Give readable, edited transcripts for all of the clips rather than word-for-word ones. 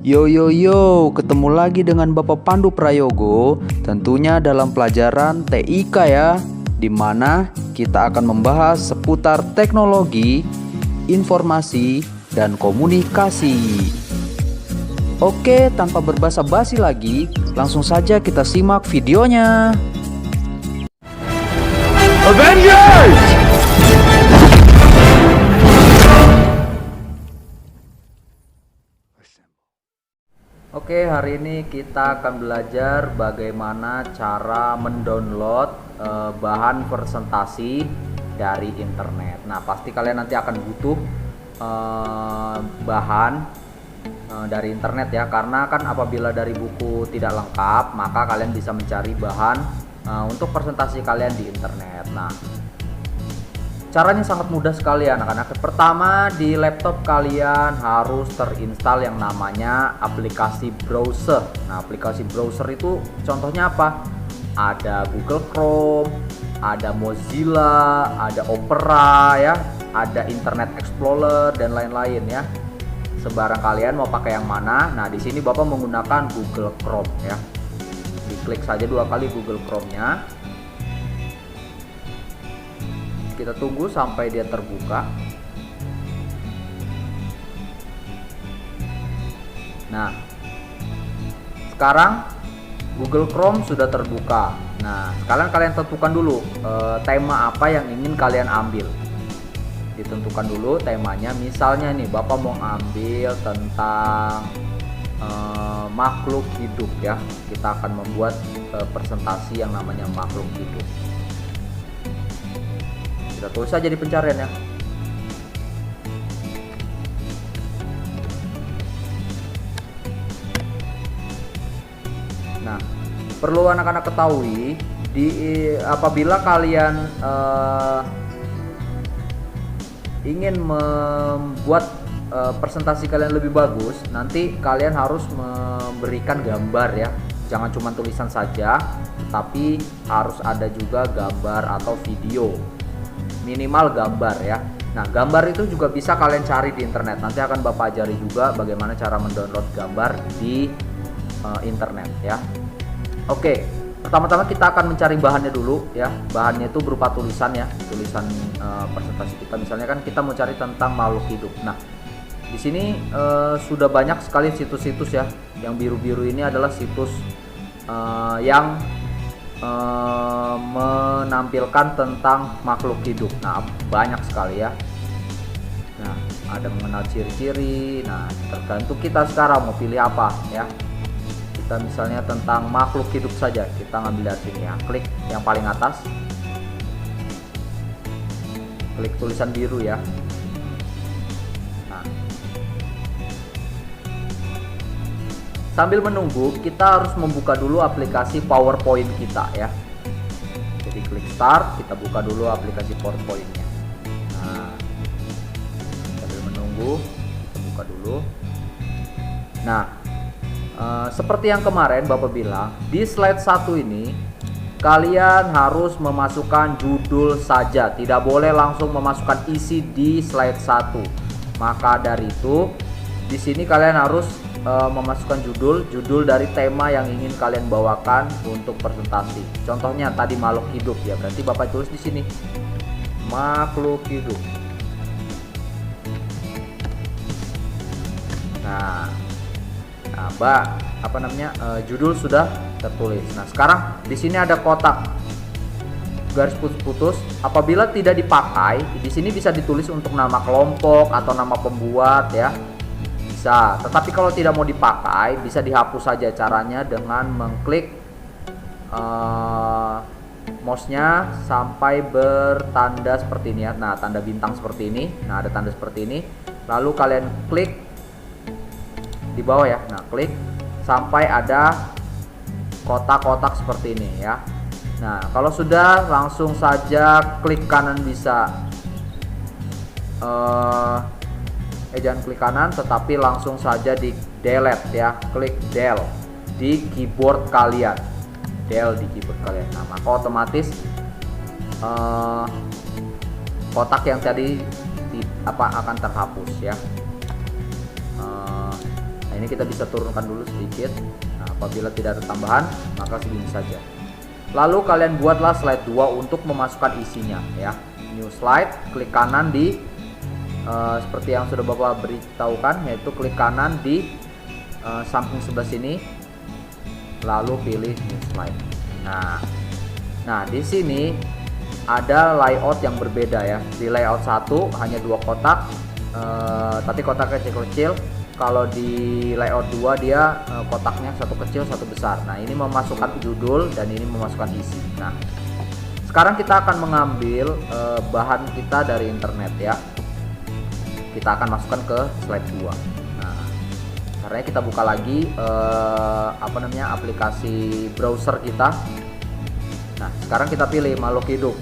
Yo yo yo, ketemu lagi dengan Bapak Pandu Prayogo, tentunya dalam pelajaran TIK ya, di mana kita akan membahas seputar teknologi, informasi, dan komunikasi. Oke, tanpa berbasa-basi lagi, langsung saja kita simak videonya. Avengers! Oke, hari ini kita akan belajar bagaimana cara mendownload bahan presentasi dari internet. Nah, pasti kalian nanti akan butuh bahan dari internet ya, karena kan apabila dari buku tidak lengkap, maka kalian bisa mencari bahan untuk presentasi kalian di internet. Nah, caranya sangat mudah sekali anak-anak. Pertama, di laptop kalian harus terinstall yang namanya aplikasi browser. Nah, aplikasi browser itu contohnya apa? Ada Google Chrome, ada Mozilla, ada Opera ya, ada Internet Explorer dan lain-lain ya. Sebarang kalian mau pakai yang mana. Nah, di sini Bapak menggunakan Google Chrome ya. Diklik saja 2 kali Google Chrome-nya. Kita tunggu sampai dia terbuka. Nah, sekarang Google Chrome sudah terbuka. Nah, sekarang kalian tentukan dulu tema apa yang ingin kalian ambil. Ditentukan dulu temanya. Misalnya nih, Bapak mau ambil tentang makhluk hidup ya. Kita akan membuat presentasi yang namanya makhluk hidup. Kita tulis saja di pencarian ya. Nah, perlu anak-anak ketahui apabila kalian ingin membuat presentasi kalian lebih bagus, nanti kalian harus memberikan gambar ya. Jangan cuma tulisan saja, tapi harus ada juga gambar atau video. Minimal gambar ya. Nah, gambar itu juga bisa kalian cari di internet. Nanti akan Bapak ajari juga bagaimana cara mendownload gambar di internet ya. Oke, pertama-tama kita akan mencari bahannya dulu ya. Bahannya itu berupa tulisan ya, tulisan presentasi kita. Misalnya kan kita mau cari tentang makhluk hidup. Nah, di sini sudah banyak sekali situs-situs ya. Yang biru-biru ini adalah situs yang menampilkan tentang makhluk hidup. Nah, banyak sekali ya. Nah, ada mengenal ciri-ciri. Nah, tergantung kita sekarang mau pilih apa ya. Kita misalnya tentang makhluk hidup saja, kita ngambil dari sini ya. Klik yang paling atas, klik tulisan biru ya. Nah, sambil menunggu, kita harus membuka dulu aplikasi PowerPoint kita ya. Jadi klik start, kita buka dulu aplikasi PowerPoint-nya. Nah, sambil menunggu, kita buka dulu. Nah, seperti yang kemarin Bapak bilang, di slide 1 ini kalian harus memasukkan judul saja, tidak boleh langsung memasukkan isi di slide 1. Maka dari itu, di sini kalian harus memasukkan judul dari tema yang ingin kalian bawakan untuk presentasi. Contohnya tadi makhluk hidup ya, berarti Bapak tulis di sini makhluk hidup. Nah, judul sudah tertulis. Nah, sekarang di sini ada kotak garis putus-putus. Apabila tidak dipakai, di sini bisa ditulis untuk nama kelompok atau nama pembuat ya. Bisa, tetapi kalau tidak mau dipakai, bisa dihapus saja. Caranya dengan mengklik mouse-nya sampai bertanda seperti ini ya. Nah, tanda bintang seperti ini. Nah, ada tanda seperti ini. Lalu kalian klik di bawah ya. Nah, klik sampai ada kotak-kotak seperti ini ya. Nah, kalau sudah, langsung saja klik kanan bisa. Jangan klik kanan, tetapi langsung saja di delete ya. Klik del di keyboard kalian. Del di keyboard kalian. Nah, maka otomatis kotak yang tadi akan terhapus ya. Nah, ini kita bisa turunkan dulu sedikit. Nah, apabila tidak ada tambahan, maka segini saja. Lalu kalian buatlah slide 2 untuk memasukkan isinya ya. New slide, klik kanan di seperti yang sudah Bapak beritahukan, yaitu klik kanan di samping sebelah sini, lalu pilih new slide. Nah di sini ada layout yang berbeda ya. Di layout 1 hanya 2 kotak, tapi kotaknya kecil-kecil. Kalau di layout 2 dia kotaknya satu kecil satu besar. Nah ini memasukkan judul dan ini memasukkan isi. Nah sekarang kita akan mengambil bahan kita dari internet ya. Kita akan masukkan ke slide 2. Caranya kita buka lagi aplikasi browser kita. Nah sekarang kita pilih makhluk hidup.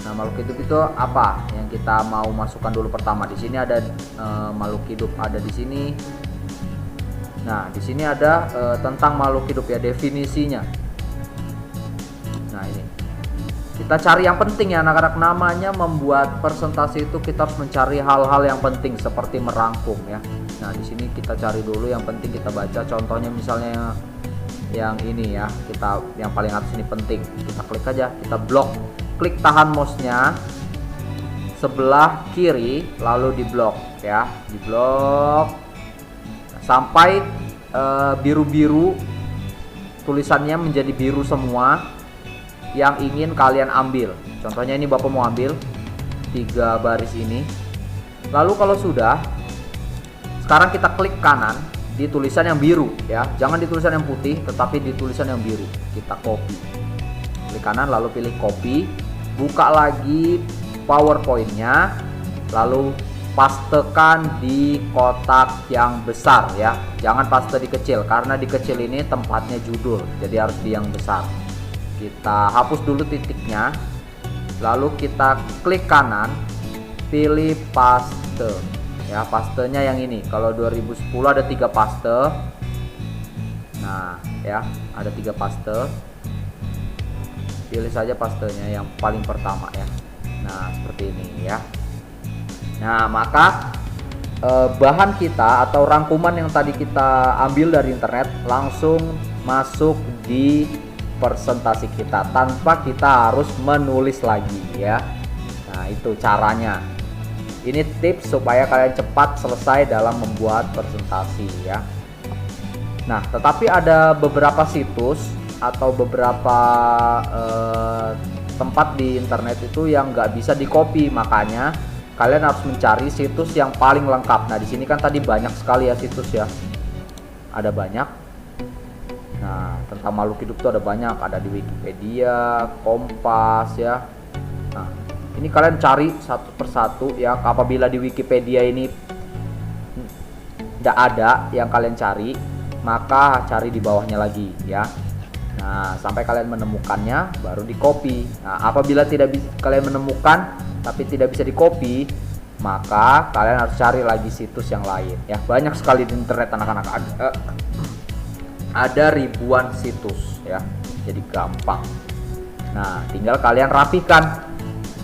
Nah makhluk hidup itu apa yang kita mau masukkan dulu pertama? Di sini ada makhluk hidup, ada di sini. Nah di sini ada tentang makhluk hidup ya, definisinya. Nah ini kita cari yang penting ya anak-anak. Namanya membuat presentasi itu kita harus mencari hal-hal yang penting seperti merangkum ya. Nah di sini kita cari dulu yang penting, kita baca. Contohnya misalnya yang ini ya, kita yang paling atas ini penting, kita klik aja, kita blok, klik tahan mouse-nya sebelah kiri lalu di blok ya, di blok sampai biru-biru, tulisannya menjadi biru semua yang ingin kalian ambil. Contohnya ini Bapak mau ambil 3 baris ini. Lalu kalau sudah, sekarang kita klik kanan di tulisan yang biru ya, jangan di tulisan yang putih tetapi di tulisan yang biru. Kita copy, klik kanan lalu pilih copy, buka lagi PowerPoint-nya, lalu pastekan di kotak yang besar ya, jangan paste di kecil karena di kecil ini tempatnya judul, jadi harus di yang besar. Kita hapus dulu titiknya, lalu kita klik kanan, pilih paste ya, pastenya yang ini. Kalau 2010 ada 3 paste. Nah ya, ada 3 paste, pilih saja pastenya yang paling pertama ya. Nah seperti ini ya. Nah maka bahan kita atau rangkuman yang tadi kita ambil dari internet langsung masuk di presentasi kita tanpa kita harus menulis lagi ya. Nah itu caranya. Ini tips supaya kalian cepat selesai dalam membuat presentasi ya. Nah tetapi ada beberapa situs atau beberapa tempat di internet itu yang nggak bisa di copy, makanya kalian harus mencari situs yang paling lengkap. Nah di sini kan tadi banyak sekali ya situs ya, ada banyak. Nah tentang makhluk hidup tuh ada banyak, ada di Wikipedia, Kompas ya. Nah ini kalian cari satu persatu ya. Apabila di Wikipedia ini tidak ada yang kalian cari, maka cari di bawahnya lagi ya. Nah sampai kalian menemukannya baru di copy. Nah apabila tidak bisa kalian menemukan tapi tidak bisa di copy, maka kalian harus cari lagi situs yang lain ya. Banyak sekali di internet anak-anak, ada ribuan situs ya, jadi gampang. Nah tinggal kalian rapikan.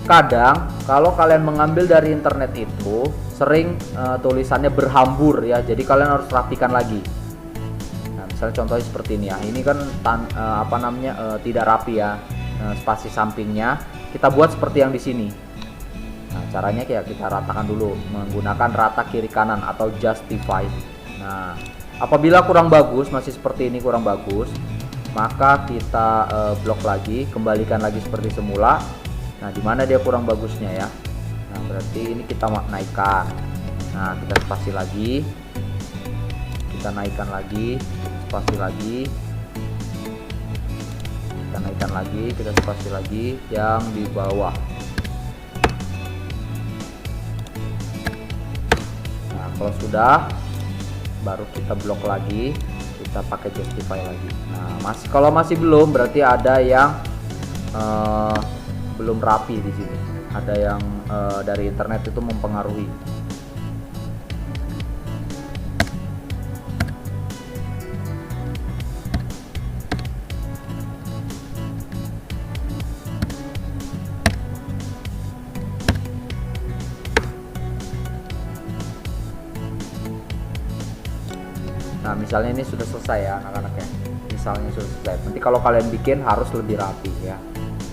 Kadang kalau kalian mengambil dari internet itu sering tulisannya berhambur ya, jadi kalian harus rapikan lagi. Nah misalnya contohnya seperti ini ya, ini kan tidak rapi ya, spasi sampingnya kita buat seperti yang di sini. Nah caranya kayak kita ratakan dulu menggunakan rata kiri kanan atau justify. Nah apabila kurang bagus, masih seperti ini kurang bagus, maka kita blok lagi, kembalikan lagi seperti semula. Nah di mana dia kurang bagusnya ya. Nah berarti ini kita naikkan. Nah kita spasi lagi, kita naikkan lagi, spasi lagi, kita naikkan lagi, kita spasi lagi yang di bawah. Nah kalau sudah, baru kita blok lagi, kita pakai justify lagi. Nah kalau masih belum, berarti ada yang belum rapi di sini. Ada yang dari internet itu mempengaruhi. Nah misalnya ini sudah selesai ya anak-anak ya, misalnya sudah selesai. Nanti kalau kalian bikin harus lebih rapi ya,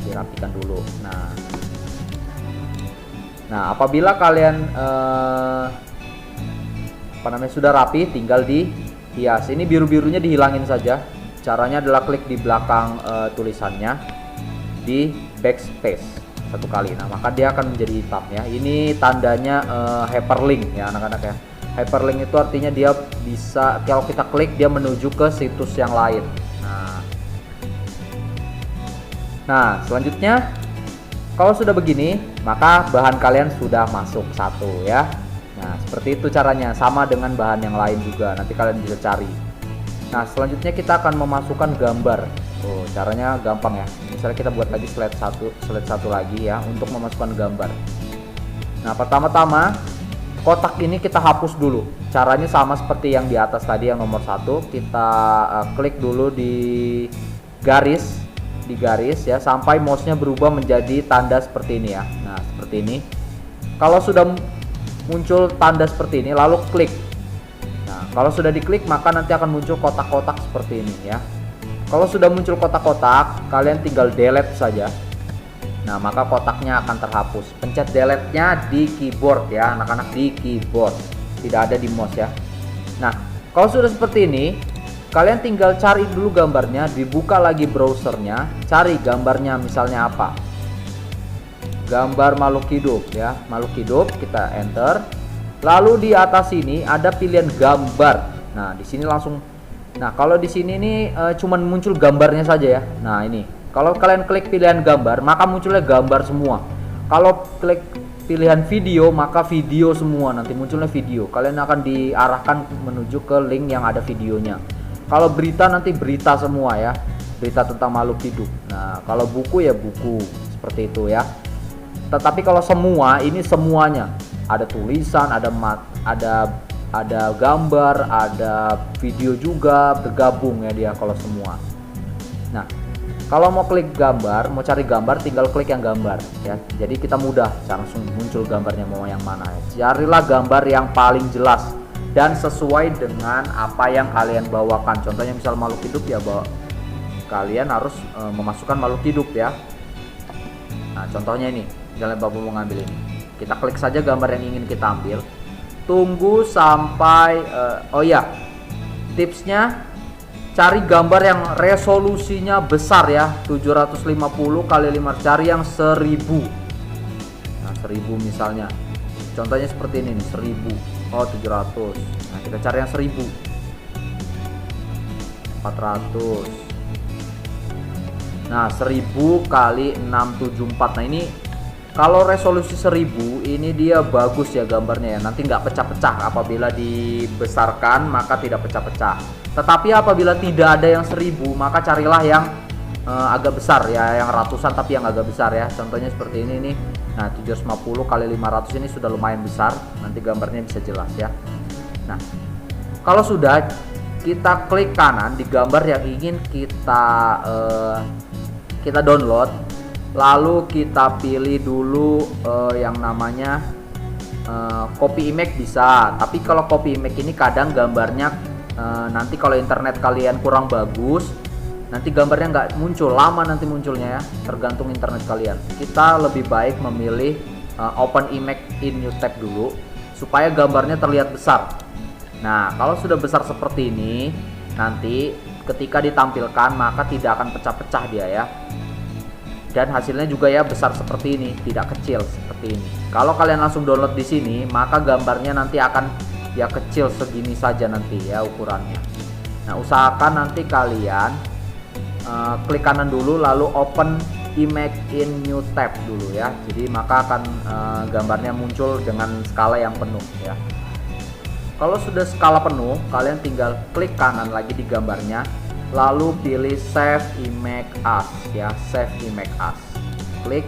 dirapikan dulu. Nah apabila kalian sudah rapi, tinggal dihias. Ini biru-birunya dihilangin saja. Caranya adalah klik di belakang tulisannya, di backspace satu kali. Nah maka dia akan menjadi hitam ya. Ini tandanya hyperlink ya anak-anak ya. Hyperlink itu artinya dia bisa, kalau kita klik dia menuju ke situs yang lain. Nah selanjutnya kalau sudah begini maka bahan kalian sudah masuk satu ya. Nah seperti itu caranya, sama dengan bahan yang lain juga, nanti kalian bisa cari. Nah selanjutnya kita akan memasukkan gambar. Caranya gampang ya. Misalnya kita buat lagi slide satu lagi ya untuk memasukkan gambar. Nah pertama-tama kotak ini kita hapus dulu. Caranya sama seperti yang di atas tadi, yang nomor 1. Kita klik dulu di garis ya sampai mouse-nya berubah menjadi tanda seperti ini ya. Nah seperti ini. Kalau sudah muncul tanda seperti ini lalu klik. Nah kalau sudah diklik maka nanti akan muncul kotak-kotak seperti ini ya. Kalau sudah muncul kotak-kotak kalian tinggal delete saja. Nah maka kotaknya akan terhapus. Pencet delete-nya di keyboard ya anak-anak, di keyboard, tidak ada di mouse ya. Nah kalau sudah seperti ini kalian tinggal cari dulu gambarnya, dibuka lagi browsernya, cari gambarnya misalnya apa, gambar makhluk hidup ya, makhluk hidup, kita enter. Lalu di atas sini ada pilihan gambar. Nah di sini langsung, nah kalau di sini nih cuman muncul gambarnya saja ya. Nah ini kalau kalian klik pilihan gambar maka munculnya gambar semua. Kalau klik pilihan video maka video semua, nanti munculnya video. Kalian akan diarahkan menuju ke link yang ada videonya. Kalau berita nanti berita semua ya, berita tentang makhluk hidup. Nah kalau buku ya buku, seperti itu ya. Tetapi kalau semua ini semuanya, ada tulisan, ada gambar, ada video juga bergabung ya dia kalau semua. Nah kalau mau klik gambar, mau cari gambar, tinggal klik yang gambar ya. Jadi kita mudah, langsung muncul gambarnya mau yang mana ya. Carilah gambar yang paling jelas dan sesuai dengan apa yang kalian bawakan. Contohnya misal makhluk hidup ya, kalian harus memasukkan makhluk hidup ya. Nah contohnya ini, misalnya Bapak mau ngambil ini, kita klik saja gambar yang ingin kita ambil. Tunggu sampai oh ya, tipsnya cari gambar yang resolusinya besar ya, 750 kali 5, cari yang 1000. Nah 1000 misalnya, contohnya seperti ini nih, 1000. Oh 700. Nah kita cari yang 1000, 400. Nah 1000 kali 674. Nah ini kalau resolusi 1000 ini dia bagus ya gambarnya ya, nanti nggak pecah-pecah. Apabila dibesarkan maka tidak pecah-pecah. Tetapi apabila tidak ada yang 1000 maka carilah yang agak besar ya, yang ratusan tapi yang agak besar ya. Contohnya seperti ini nih. Nah 750 kali 500 ini sudah lumayan besar, nanti gambarnya bisa jelas ya. Nah kalau sudah, kita klik kanan di gambar yang ingin kita download. Lalu kita pilih dulu yang namanya copy image bisa. Tapi kalau copy image ini kadang gambarnya nanti kalau internet kalian kurang bagus, nanti gambarnya nggak muncul, lama nanti munculnya ya, tergantung internet kalian. Kita lebih baik memilih open image in new tab dulu supaya gambarnya terlihat besar. Nah kalau sudah besar seperti ini, nanti ketika ditampilkan maka tidak akan pecah-pecah dia ya. Dan hasilnya juga ya besar seperti ini, tidak kecil seperti ini. Kalau kalian langsung download di sini, maka gambarnya nanti akan ya kecil segini saja nanti ya ukurannya. Nah usahakan nanti kalian klik kanan dulu lalu open image in new tab dulu ya. Jadi maka akan gambarnya muncul dengan skala yang penuh ya. Kalau sudah skala penuh, kalian tinggal klik kanan lagi di gambarnya, lalu pilih save image as ya, save image as, klik.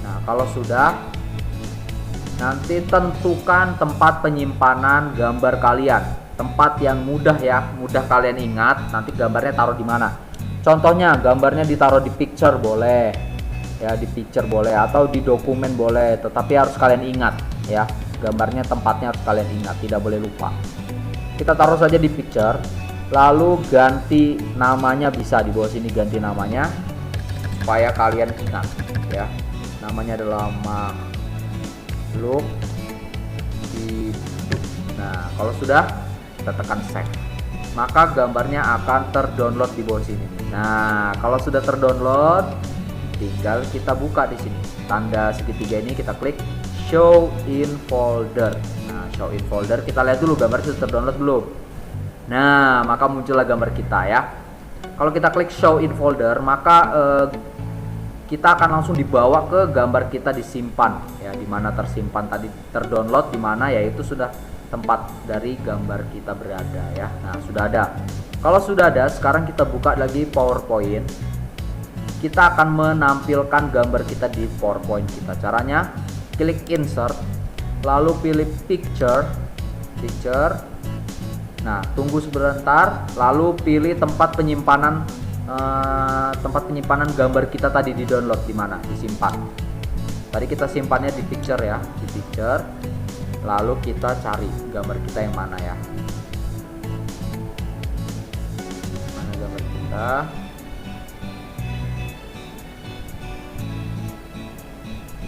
Nah kalau sudah, nanti tentukan tempat penyimpanan gambar kalian, tempat yang mudah ya, mudah kalian ingat. Nanti gambarnya taruh di mana? Contohnya gambarnya ditaruh di picture boleh ya, di picture boleh, atau di dokumen boleh, tetapi harus kalian ingat ya, gambarnya tempatnya harus kalian ingat, tidak boleh lupa. kita taruh saja di picture, lalu ganti namanya, bisa di bawah sini ganti namanya supaya kalian ingat ya. Namanya adalah makhluk hidup. Nah, kalau sudah kita tekan save, maka gambarnya akan terdownload di bawah sini. Nah, kalau sudah terdownload, tinggal kita buka di sini. Tanda segitiga ini kita klik show in folder. Nah, show in folder, kita lihat dulu gambar sudah terdownload belum. Nah, maka muncullah gambar kita ya. Kalau kita klik show in folder, maka kita akan langsung dibawa ke gambar kita disimpan ya, dimana tersimpan tadi terdownload, dimana yaitu sudah tempat dari gambar kita berada ya. Nah, sudah ada. Kalau sudah ada, sekarang kita buka lagi PowerPoint. Kita akan menampilkan gambar kita di PowerPoint kita. Caranya klik insert, lalu pilih picture. Nah, tunggu sebentar, lalu pilih tempat penyimpanan gambar kita tadi di download, di mana disimpan. Tadi kita simpannya di picture ya, di picture. Lalu kita cari gambar kita yang mana ya. Mana gambar kita?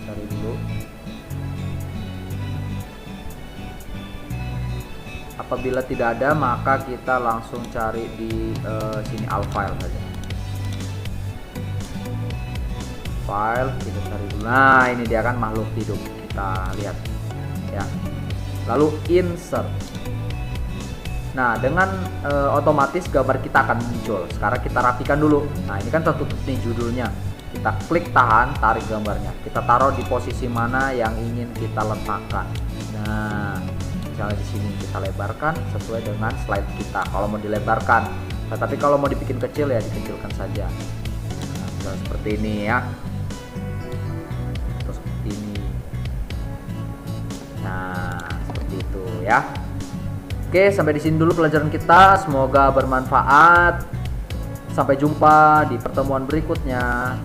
Cari dulu. Apabila tidak ada, maka kita langsung cari di sini all file saja. File, kita cari dulu. Nah, ini dia kan makhluk hidup. Kita lihat ya. Lalu insert. Nah, dengan otomatis gambar kita akan muncul. Sekarang kita rapikan dulu. Nah, ini kan tertutup nih judulnya. Kita klik tahan, tarik gambarnya. Kita taruh di posisi mana yang ingin kita letakkan. Nah, misalnya di sini kita lebarkan sesuai dengan slide kita kalau mau dilebarkan. Nah, tapi kalau mau dibikin kecil ya dikecilkan saja. Nah, seperti ini ya. Terus seperti ini. Nah, seperti itu ya. Oke, sampai di sini dulu pelajaran kita. Semoga bermanfaat. Sampai jumpa di pertemuan berikutnya.